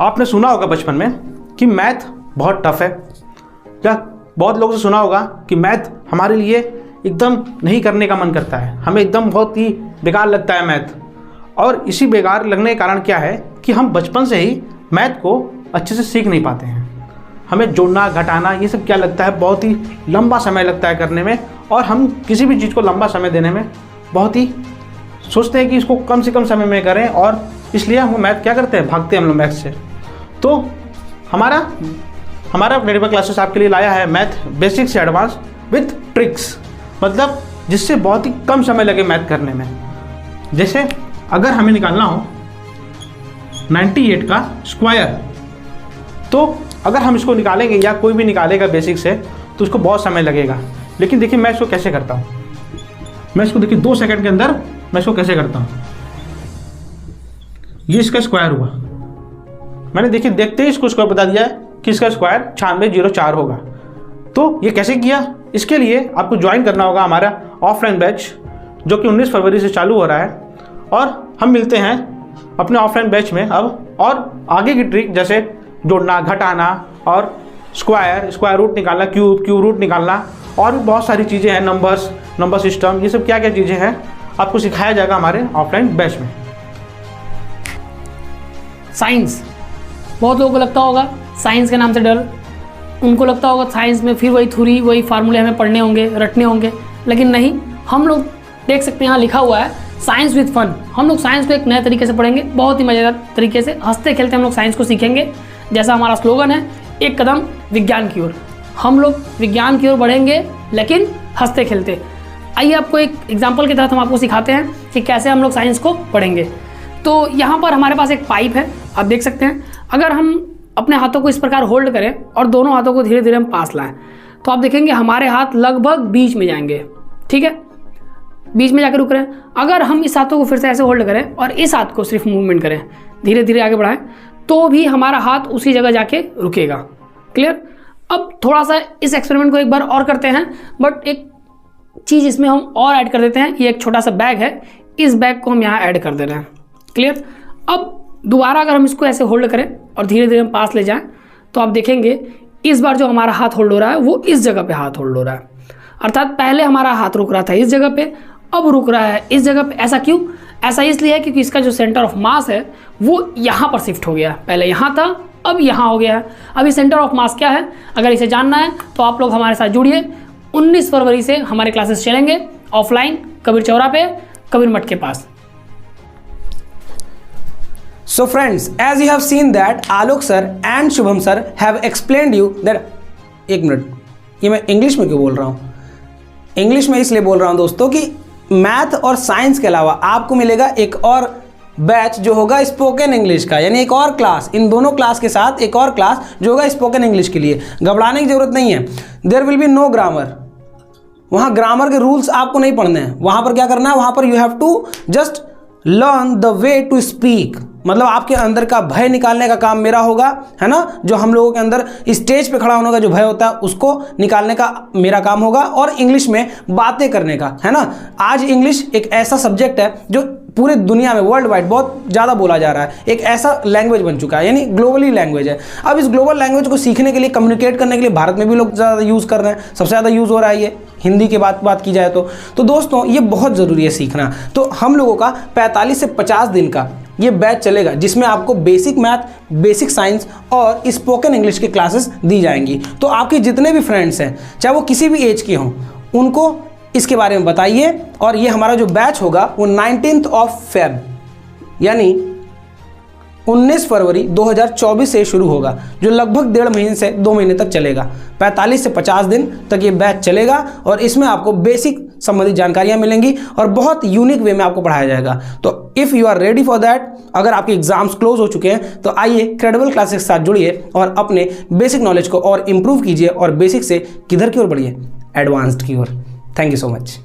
आपने सुना होगा बचपन में कि मैथ बहुत टफ है, या बहुत लोगों से सुना होगा कि मैथ हमारे लिए एकदम नहीं करने का मन करता है, हमें एकदम बहुत ही बेकार लगता है मैथ। और इसी बेकार लगने का कारण क्या है कि हम बचपन से ही मैथ को अच्छे से सीख नहीं पाते हैं। हमें जोड़ना घटाना ये सब क्या लगता है, बहुत ही लंबा समय लगता है करने में, और हम किसी भी चीज़ को लंबा समय देने में बहुत ही सोचते हैं कि इसको कम से कम समय में करें, और इसलिए हम मैथ क्या करते हैं, भागते हैं हम लोग मैथ से। तो हमारा वेरिएबल क्लासेस आपके लिए लाया है मैथ बेसिक से एडवांस विथ ट्रिक्स, मतलब जिससे बहुत ही कम समय लगे मैथ करने में। जैसे अगर हमें निकालना हो 98 का स्क्वायर, तो अगर हम इसको निकालेंगे या कोई भी निकालेगा बेसिक से तो उसको बहुत समय लगेगा। लेकिन देखिए मैं इसको कैसे करता हूँ, मैं इसको देखिए 2 सेकंड के अंदर मैं इसको कैसे करता हूँ। ये इसका स्क्वायर हुआ, मैंने देखिए देखते ही इसको स्क्वायर बता दिया है कि इसका स्क्वायर 9604 होगा। तो ये कैसे किया, इसके लिए आपको ज्वाइन करना होगा हमारा ऑफलाइन बैच जो कि 19 फरवरी से चालू हो रहा है, और हम मिलते हैं अपने ऑफलाइन बैच में अब। और आगे की ट्रिक जैसे जोड़ना घटाना और स्क्वायर रूट निकालना, क्यूब रूट निकालना, और भी बहुत सारी चीज़ें हैं, नंबर सिस्टम, ये सब क्या क्या चीज़ें हैं आपको सिखाया जाएगा हमारे ऑफलाइन बैच में। साइंस, बहुत लोगों को लगता होगा साइंस के नाम से डर, उनको लगता होगा साइंस में फिर वही थ्योरी वही फार्मूले हमें पढ़ने होंगे रटने होंगे, लेकिन नहीं। हम लोग देख सकते हैं यहाँ लिखा हुआ है साइंस विद फन। हम लोग साइंस को एक नए तरीके से पढ़ेंगे, बहुत ही मज़ेदार तरीके से, हंसते खेलते हम लोग साइंस को सीखेंगे। जैसा हमारा स्लोगन है, एक कदम विज्ञान की ओर। हम लोग विज्ञान की ओर बढ़ेंगे लेकिन हंसते खेलते। आइए आपको एक एग्जाम्पल के तहत हम आपको सिखाते हैं कि कैसे हम लोग साइंस को पढ़ेंगे। तो यहाँ पर हमारे पास एक पाइप है, आप देख सकते हैं। अगर हम अपने हाथों को इस प्रकार होल्ड करें और दोनों हाथों को धीरे धीरे हम पास लाएं, तो आप देखेंगे हमारे हाथ लगभग बीच में जाएंगे, ठीक है, बीच में जाकर रुक रहे हैं। अगर हम इस हाथों को फिर से ऐसे होल्ड करें और इस हाथ को सिर्फ मूवमेंट करें, धीरे धीरे आगे बढ़ाएं, तो भी हमारा हाथ उसी जगह जाके रुकेगा। क्लियर। अब थोड़ा सा इस एक्सपेरिमेंट को एक बार और करते हैं, बट एक चीज़ इसमें हम और ऐड कर देते हैं। ये एक छोटा सा बैग है, इस बैग को हम यहाँ ऐड कर दे रहे हैं। क्लियर। अब दोबारा अगर हम इसको ऐसे होल्ड करें और धीरे धीरे हम पास ले जाएं, तो आप देखेंगे इस बार जो हमारा हाथ होल्ड हो रहा है वो इस जगह पे हाथ होल्ड हो रहा है। अर्थात पहले हमारा हाथ रुक रहा था इस जगह पे, अब रुक रहा है इस जगह पे। ऐसा क्यों? ऐसा इसलिए है क्योंकि इसका जो सेंटर ऑफ मास है वो यहाँ पर शिफ्ट हो गया। पहले यहाँ था, अब यहाँ हो गया है। अभी सेंटर ऑफ मास क्या है, अगर इसे जानना है तो आप लोग हमारे साथ जुड़िए। 19 फरवरी से हमारे क्लासेस चलेंगे ऑफलाइन, कबीर चौरा पे, कबीर मठ के पास। So friends, as you have seen that Alok sir and Shubham sir have explained you that, एक मिनट, ये मैं इंग्लिश में क्यों बोल रहा हूँ? इंग्लिश में इसलिए बोल रहा हूँ दोस्तों कि मैथ और साइंस के अलावा आपको मिलेगा एक और बैच जो होगा स्पोकन इंग्लिश का, यानी एक और क्लास, इन दोनों क्लास के साथ एक और क्लास जो होगा स्पोकन इंग्लिश के लिए। घबराने की जरूरत नहीं है। There will be no grammar, वहाँ ग्रामर के रूल्स आपको नहीं पढ़ने हैं। वहाँ पर क्या करना है, वहाँ पर you have to just learn the way to speak, मतलब आपके अंदर का भय निकालने का काम मेरा होगा, है ना। जो हम लोगों के अंदर स्टेज पे खड़ा होने का जो भय होता है उसको निकालने का मेरा काम होगा, और इंग्लिश में बातें करने का, है ना। आज इंग्लिश एक ऐसा सब्जेक्ट है जो पूरे दुनिया में वर्ल्ड वाइड बहुत ज़्यादा बोला जा रहा है, एक ऐसा लैंग्वेज बन चुका है, यानी ग्लोबली लैंग्वेज है। अब इस ग्लोबल लैंग्वेज को सीखने के लिए, कम्युनिकेट करने के लिए भारत में भी लोग ज़्यादा यूज़ कर रहे हैं, सबसे ज़्यादा यूज़ हो रहा है ये हिंदी की बात की जाए तो दोस्तों ये बहुत ज़रूरी है सीखना। तो हम लोगों का 45 से 50 दिन का ये बैच चलेगा जिसमें आपको बेसिक मैथ, बेसिक साइंस और स्पोकन इंग्लिश की क्लासेस दी जाएंगी। तो आपके जितने भी फ्रेंड्स हैं, चाहे वो किसी भी एज के हों, उनको इसके बारे में बताइए। और ये हमारा जो बैच होगा वो 19 Feb यानी 19 फरवरी 2024 से शुरू होगा, जो लगभग 1.5 महीने से 2 महीने तक चलेगा। 45 से 50 दिन तक ये बैच चलेगा और इसमें आपको बेसिक संबंधित जानकारियां मिलेंगी और बहुत यूनिक वे में आपको पढ़ाया जाएगा। तो if you are ready for that, अगर आपके एग्जाम्स क्लोज हो चुके हैं तो आइए क्रेडिबल क्लासेस के साथ जुड़िए और अपने बेसिक नॉलेज को और इम्प्रूव कीजिए और बेसिक से किधर की ओर बढ़िए, एडवांस्ड की ओर। Thank you so much.